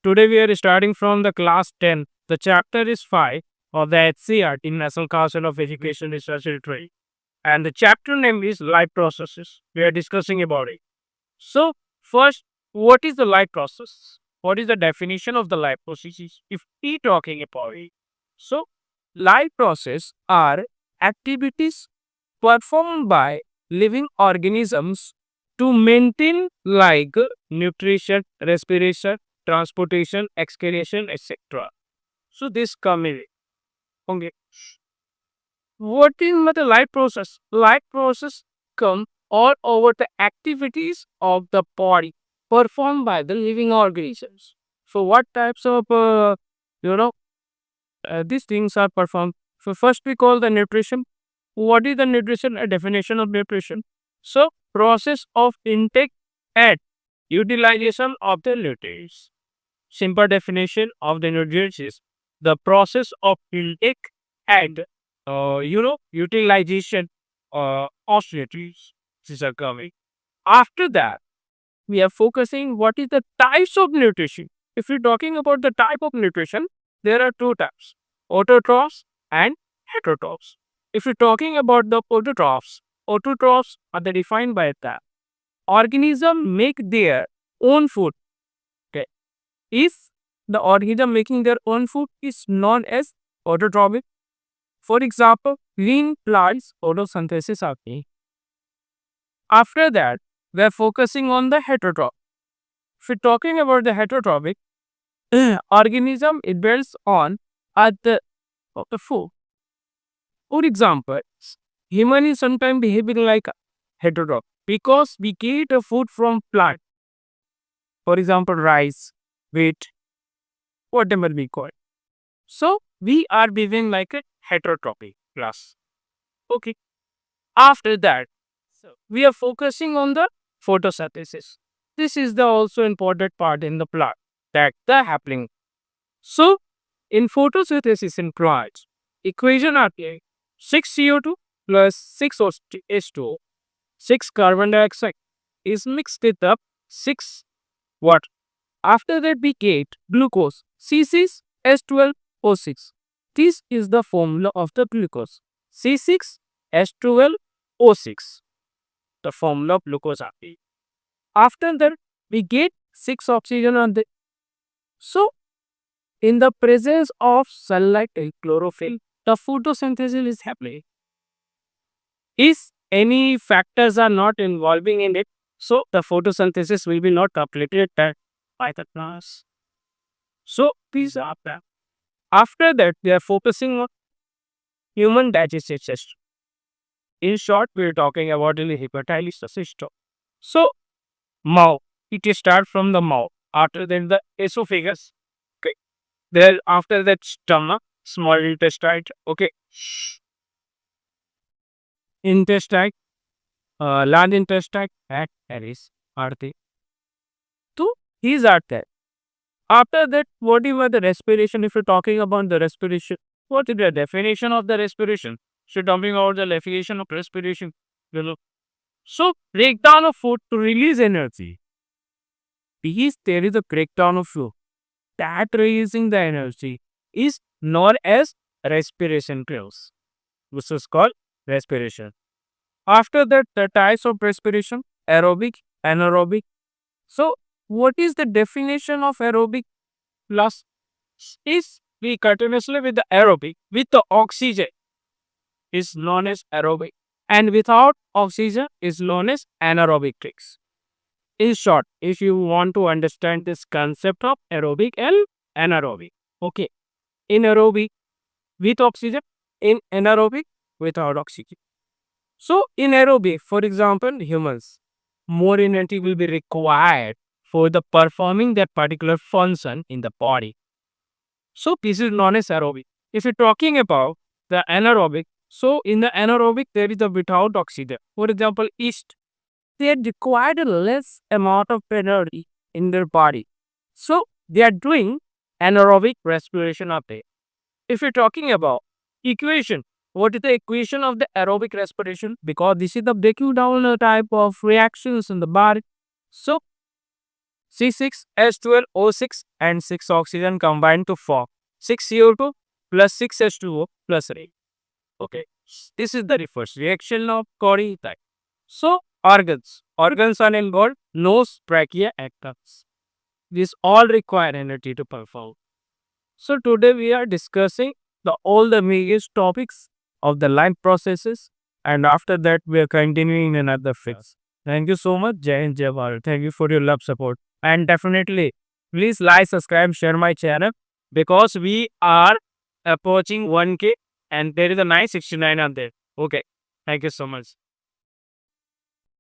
Today we are starting from the class 10. The chapter is 5 of the HCRT National Council of Education Research and Training. And the chapter name is Life Processes. We are discussing about it. So, first, what is the life process? What is the definition of the life processes? If we talking about it, so life process are activities performed by living organisms to maintain like nutrition, respiration, transportation, excretion, etc. So this come in. Okay. What is the life process? Life process come all over the activities of the body performed by the living organisms. So what types of you know these things are performed? So first we call the nutrition. What is the nutrition? A definition of nutrition. So process of intake and utilization of the nutrients. Simple definition of the nutrients is the process of intake and utilization of nutrients. These are coming. After that, we are focusing what is the types of nutrition. If you're talking about the type of nutrition, there are two types: autotrophs and heterotrophs. If you're talking about the autotrophs are the defined by that organism make their own food. Okay. If the organism making their own food is known as autotrophic. For example, green plants photosynthesis happening. After that, we are focusing on the heterotroph. If we're talking about the heterotrophic organism, it builds on at the of the food. For example, human is sometimes behaving like a heterotroph because we get a food from plant. For example, rice, wheat, whatever we call it. So we are behaving like a heterotrophic class. Okay. After that, so we are focusing on the photosynthesis. This is the also important part in the plant that the happening. So in photosynthesis in plants, equation are here 6 CO2 plus 6 H2O, 6 carbon dioxide is mixed with up 6 water. After that we get glucose C6H12O6. This is the formula of the glucose C6H12O6. The formula of glucose RP. After that, we get 6 oxygen on the. So, in the presence of sunlight and chlorophyll, the photosynthesis is happening. If any factors are not involving in it, so the photosynthesis will be not completed by the plants. So, these are that. After that, we are focusing on human digestive system. In short, we are talking about the hepatitis system. So, mouth. It start from the mouth. After that, the esophagus. Okay. Then after that, stomach, small intestine. Okay. Intestine, large intestine, and aries are the two. These are there. After that, whatever the respiration, if you're talking about the respiration, what is the definition of the respiration? So, talking about the definition of respiration, you know. So, breakdown of food to release energy. Because there is a breakdown of food that releasing the energy is known as respiration drills. This is called respiration. After that, the types of respiration aerobic, anaerobic. So, what is the definition of aerobic? Plus, is we continuously with the aerobic with the oxygen is known as aerobic, and without oxygen is known as anaerobic tricks. In short, if you want to understand this concept of aerobic and anaerobic, okay, in aerobic with oxygen, in anaerobic without oxygen. So, in aerobic, for example, humans, more energy will be required for the performing that particular function in the body. So, this is known as aerobic. If you're talking about the anaerobic, so in the anaerobic, there is a without oxygen. For example, yeast, they required a less amount of energy in their body. So they are doing anaerobic respiration up there. If you're talking about equation, what is the equation of the aerobic respiration? Because this is the breaking down type of reactions in the body. So C6H12O6 and 6 oxygen combined to form 6 CO2 plus 6 H2O plus Ra. Okay, this is the reverse reaction of Cori type. So, organs are involved, nose, trachea, actors. These all require energy to perform. So, today we are discussing all the biggest topics of the life processes, and after that, we are continuing in another phase. Thank you so much, Jai and Jai Bharat. Thank you for your love support. And definitely, please like, subscribe, share my channel because we are approaching 1K and there is a 969 on there. Okay. Thank you so much.